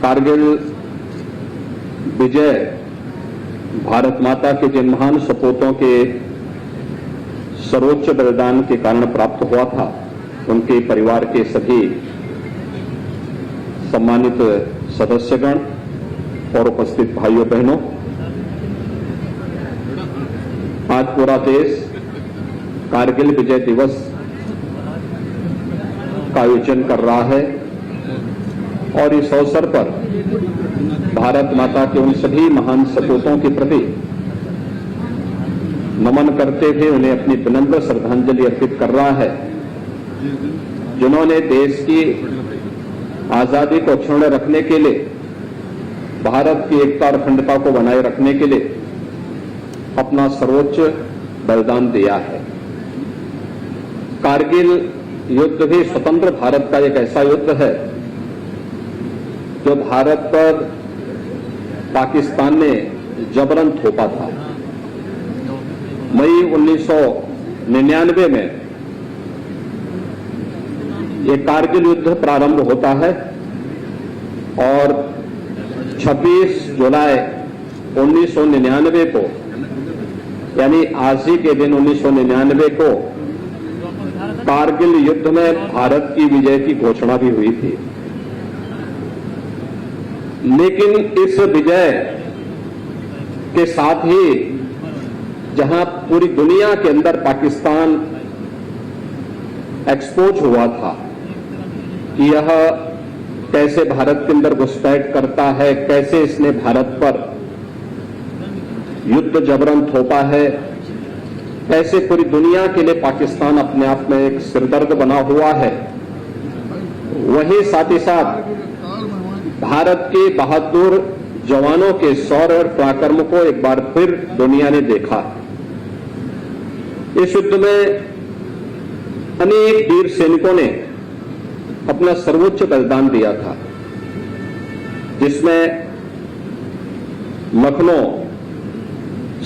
कारगिल विजय भारत माता के जिन महान सपूतों के सर्वोच्च बलिदान के कारण प्राप्त हुआ था, उनके परिवार के सभी सम्मानित सदस्यगण और उपस्थित भाइयों बहनों, आज पूरा देश कारगिल विजय दिवस का आयोजन कर रहा है और इस अवसर पर भारत माता के उन सभी महान सपूतों के प्रति नमन करते हुए उन्हें अपनी विनम्र श्रद्धांजलि अर्पित कर रहा है, जिन्होंने देश की आजादी को अक्षुण्ण रखने के लिए, भारत की एकता और अखंडता को बनाए रखने के लिए अपना सर्वोच्च बलिदान दिया है। कारगिल युद्ध भी स्वतंत्र भारत का एक ऐसा युद्ध है जो भारत पर पाकिस्तान ने जबरन थोपा था। मई 1999 में ये कारगिल युद्ध प्रारंभ होता है और 26 जुलाई 1999 को, यानी आज ही के दिन 1999 को कारगिल युद्ध में भारत की विजय की घोषणा भी हुई थी। लेकिन इस विजय के साथ ही जहां पूरी दुनिया के अंदर पाकिस्तान एक्सपोज हुआ था कि यह कैसे भारत के अंदर घुसपैठ करता है, कैसे इसने भारत पर युद्ध जबरन थोपा है, कैसे पूरी दुनिया के लिए पाकिस्तान अपने आप में एक सिरदर्द बना हुआ है, वहीं साथ ही साथ भारत के बहादुर जवानों के शौर्य और पराक्रम को एक बार फिर दुनिया ने देखा। इस युद्ध में अनेक वीर सैनिकों ने अपना सर्वोच्च बलिदान दिया था, जिसमें लखनऊ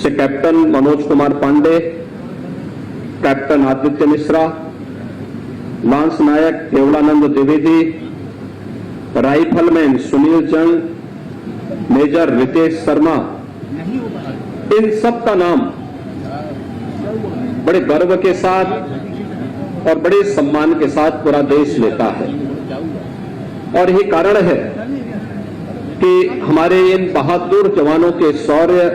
से captain Manoj Kumar Pandey, captain Aditya Mishra, lance Naik Kevalanand Dwivedi, rifleman Sunil Jung, major Ritesh Sharma, इन सब का नाम बड़े गर्व के साथ और बड़े सम्मान के साथ पूरा देश लेता है। और यही कारण है कि हमारे इन बहादुर जवानों के शौर्य,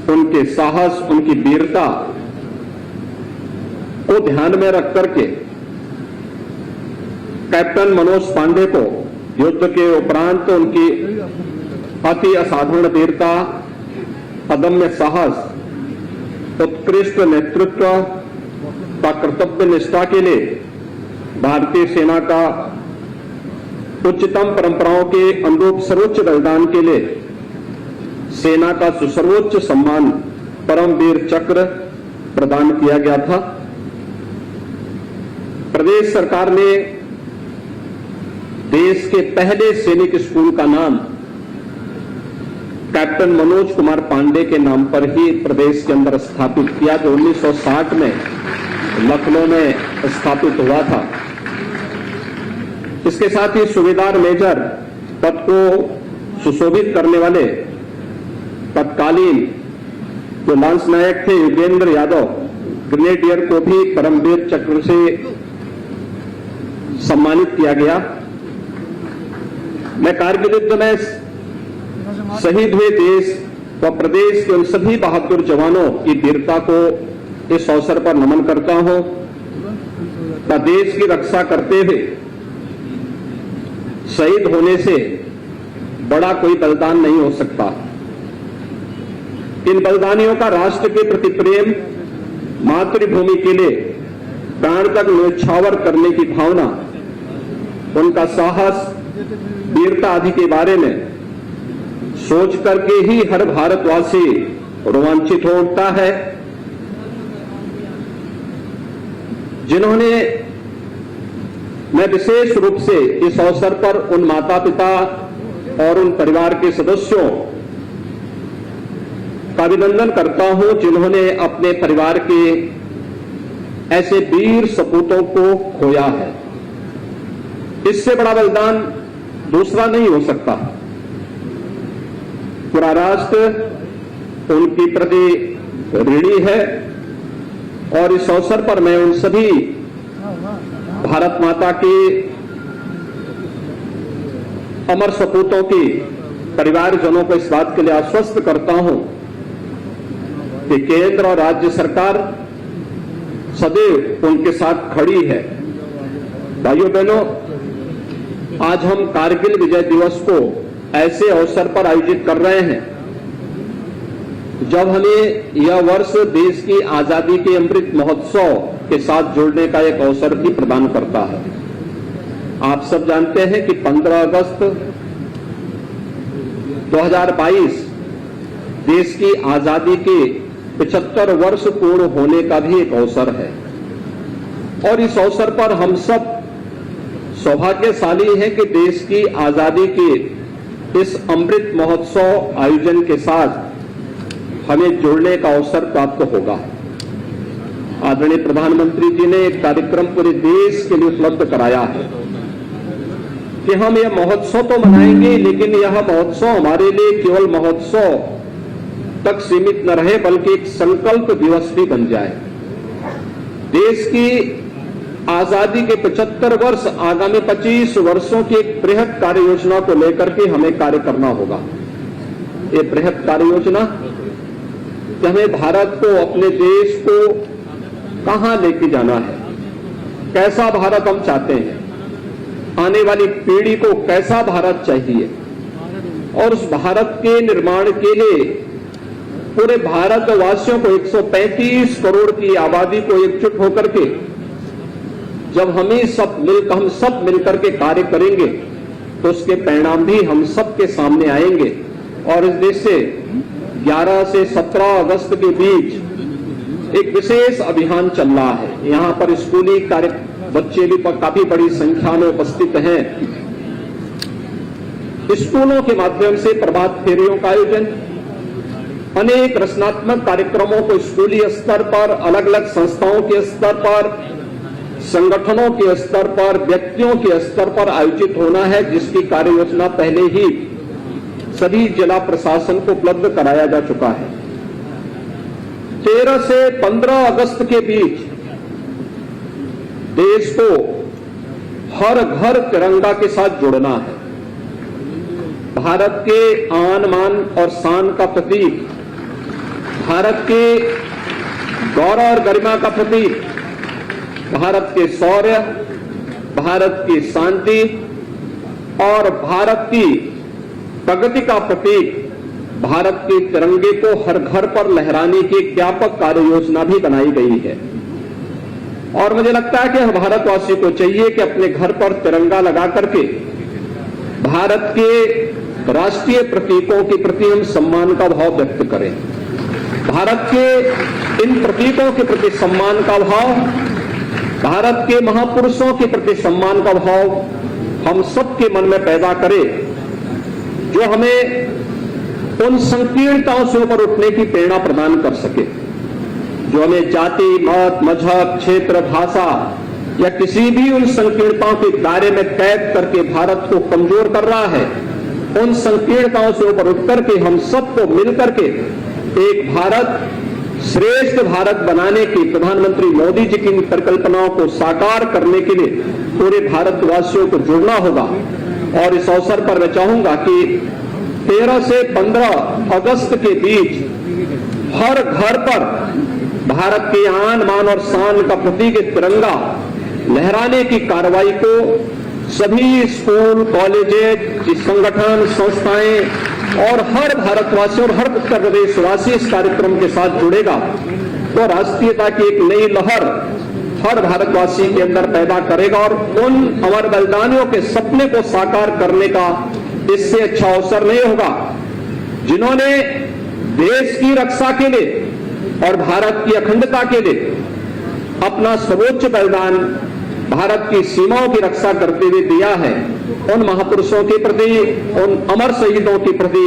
उनके साहस, उनकी वीरता को ध्यान में रख करके कैप्टन मनोज पांडे को युद्ध के उपरांत उनकी अति असाधारण वीरता, अदम्य साहस, उत्कृष्ट नेतृत्व का कर्तव्य निष्ठा के लिए भारतीय सेना का उच्चतम परंपराओं के अनुरूप सर्वोच्च बलिदान के लिए सेना का सुसर्वोच्च सम्मान परमवीर चक्र प्रदान किया गया था। प्रदेश सरकार ने देश के पहले सैनिक स्कूल का नाम कैप्टन मनोज कुमार पांडे के नाम पर ही प्रदेश के अंदर स्थापित किया, जो 1960 में लखनऊ में स्थापित हुआ था। इसके साथ ही सूबेदार मेजर पद को सुशोभित करने वाले तत्कालीन जो लांस नायक थे युगेंद्र यादव, ग्रेनेडियर को भी परमवीर चक्र से सम्मानित किया गया। मैं कारगिल युद्ध में शहीद हुए देश व प्रदेश के उन सभी बहादुर जवानों की वीरता को इस अवसर पर नमन करता हूं। देश की रक्षा करते हुए शहीद होने से बड़ा कोई बलिदान नहीं हो सकता। इन बलिदानियों का राष्ट्र के प्रति प्रेम, मातृभूमि के लिए प्राण तक न्यौछावर करने की भावना, उनका साहस, वीरता आदि के बारे में सोच करके ही हर भारतवासी रोमांचित हो उठता है। जिन्होंने, मैं विशेष रूप से इस अवसर पर उन माता पिता और उन परिवार के सदस्यों का अभिनंदन करता हूं जिन्होंने अपने परिवार के ऐसे वीर सपूतों को खोया है। इससे बड़ा बलिदान दूसरा नहीं हो सकता। पूरा राष्ट्र उनकी प्रति ऋणी है और इस अवसर पर मैं उन सभी भारत माता के अमर सपूतों के परिवारजनों को इस बात के लिए आश्वस्त करता हूं कि केंद्र और राज्य सरकार सदैव उनके साथ खड़ी है। भाइयों बहनों, आज हम कारगिल विजय दिवस को ऐसे अवसर पर आयोजित कर रहे हैं जब हमें यह वर्ष देश की आजादी के अमृत महोत्सव के साथ जुड़ने का एक अवसर भी प्रदान करता है। आप सब जानते हैं कि 15 अगस्त 2022 देश की आजादी के 75 वर्ष पूर्ण होने का भी एक अवसर है और इस अवसर पर हम सब सौभाग्यशाली हैं कि देश की आजादी के इस अमृत महोत्सव आयोजन के साथ हमें जुड़ने का अवसर प्राप्त होगा। आदरणीय प्रधानमंत्री जी ने एक कार्यक्रम पूरे देश के लिए उपलब्ध कराया है कि हम यह महोत्सव तो मनाएंगे, लेकिन यह महोत्सव हमारे लिए केवल महोत्सव तक सीमित न रहे बल्कि एक संकल्प दिवस भी बन जाए। देश की आजादी के 75 वर्ष आगामी 25 वर्षों की एक बृहद कार्य योजना को लेकर के हमें कार्य करना होगा। ये बृहद कार्य योजना कि हमें भारत को, अपने देश को कहां लेके जाना है, कैसा भारत हम चाहते हैं, आने वाली पीढ़ी को कैसा भारत चाहिए और उस भारत के निर्माण के लिए पूरे भारतवासियों को 135 करोड़ की आबादी को एकजुट होकर के जब हम सब मिलकर के कार्य करेंगे तो उसके परिणाम भी हम सबके सामने आएंगे। और इस देश से 11 से 17 अगस्त के बीच एक विशेष अभियान चल रहा है। यहां पर स्कूली बच्चे भी काफी बड़ी संख्या में उपस्थित हैं। स्कूलों के माध्यम से प्रभात फेरियों का आयोजन, अनेक रचनात्मक कार्यक्रमों को स्कूली स्तर पर, अलग अलग संस्थाओं के स्तर पर, संगठनों के स्तर पर, व्यक्तियों के स्तर पर आयोजित होना है, जिसकी कार्य योजना पहले ही सभी जिला प्रशासन को उपलब्ध कराया जा चुका है। 13 से 15 अगस्त के बीच देश को हर घर तिरंगा के साथ जोड़ना है। भारत के आन मान और शान का प्रतीक, भारत के गौरव और गरिमा का प्रतीक, भारत के शौर्य, भारत की शांति और भारत की प्रगति का प्रतीक भारत के तिरंगे को हर घर पर लहराने की एक व्यापक कार्य योजना भी बनाई गई है। और मुझे लगता है कि हर भारतवासी को चाहिए कि अपने घर पर तिरंगा लगा करके भारत के राष्ट्रीय प्रतीकों के प्रति हम सम्मान का भाव व्यक्त करें। भारत के इन प्रतीकों के प्रति सम्मान का भाव, भारत के महापुरुषों के प्रति सम्मान का भाव हम सबके मन में पैदा करें, जो हमें उन संकीर्णताओं से ऊपर उठने की प्रेरणा प्रदान कर सके, जो हमें जाति, मत, मजहब, क्षेत्र, भाषा या किसी भी उन संकीर्णताओं के दायरे में कैद करके भारत को कमजोर कर रहा है। उन संकीर्णताओं से ऊपर उठ करके हम सबको मिलकर के एक भारत, श्रेष्ठ भारत बनाने की प्रधानमंत्री मोदी जी की परिकल्पनाओं को साकार करने के लिए पूरे भारतवासियों को जुड़ना होगा। और इस अवसर पर मैं चाहूंगा कि 13 से 15 अगस्त के बीच हर घर पर भारत के आन बान और शान का प्रतीक तिरंगा लहराने की कार्रवाई को सभी स्कूल, कॉलेज, संगठन, संस्थाएं और हर भारतवासी और हर उत्तर प्रदेशवासी इस कार्यक्रम के साथ जुड़ेगा तो राष्ट्रीयता की एक नई लहर हर भारतवासी के अंदर पैदा करेगा और उन अमर बलिदानियों के सपने को साकार करने का इससे अच्छा अवसर नहीं होगा, जिन्होंने देश की रक्षा के लिए और भारत की अखंडता के लिए अपना सर्वोच्च बलिदान भारत की सीमाओं की रक्षा करते हुए दिया है। उन महापुरुषों के प्रति, उन अमर शहीदों के प्रति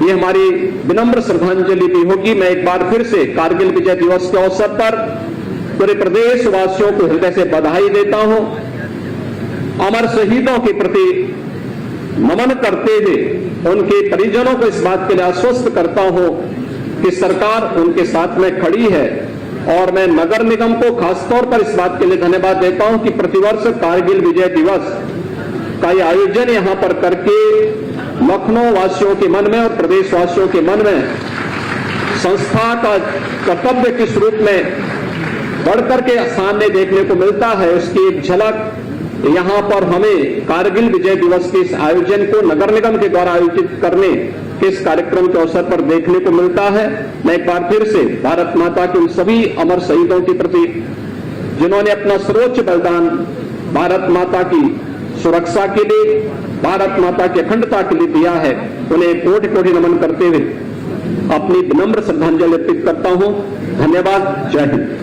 ये हमारी विनम्र श्रद्धांजलि भी होगी। मैं एक बार फिर से कारगिल विजय दिवस के अवसर पर पूरे प्रदेशवासियों को हृदय से बधाई देता हूं। अमर शहीदों के प्रति नमन करते हुए उनके परिजनों को इस बात के लिए आश्वस्त करता हूं कि सरकार उनके साथ में खड़ी है। और मैं नगर निगम को खासतौर पर इस बात के लिए धन्यवाद देता हूं कि प्रतिवर्ष कारगिल विजय दिवस का ये आयोजन यहां पर करके लखनऊ वासियों के मन में और प्रदेशवासियों के मन में संस्था का कर्तव्य किस रूप में बढ़कर के सामने देखने को मिलता है, उसकी एक झलक यहां पर हमें कारगिल विजय दिवस के इस आयोजन को नगर निगम के द्वारा आयोजित करने के इस कार्यक्रम के अवसर पर देखने को मिलता है। मैं एक बार फिर से भारत माता के उन सभी अमर शहीदों के प्रति जिन्होंने अपना सर्वोच्च बलिदान भारत माता की सुरक्षा के लिए, भारत माता की अखंडता के लिए दिया है, उन्हें कोटि कोटि नमन करते हुए अपनी विनम्र श्रद्धांजलि अर्पित करता हूं। धन्यवाद। जय हिंद।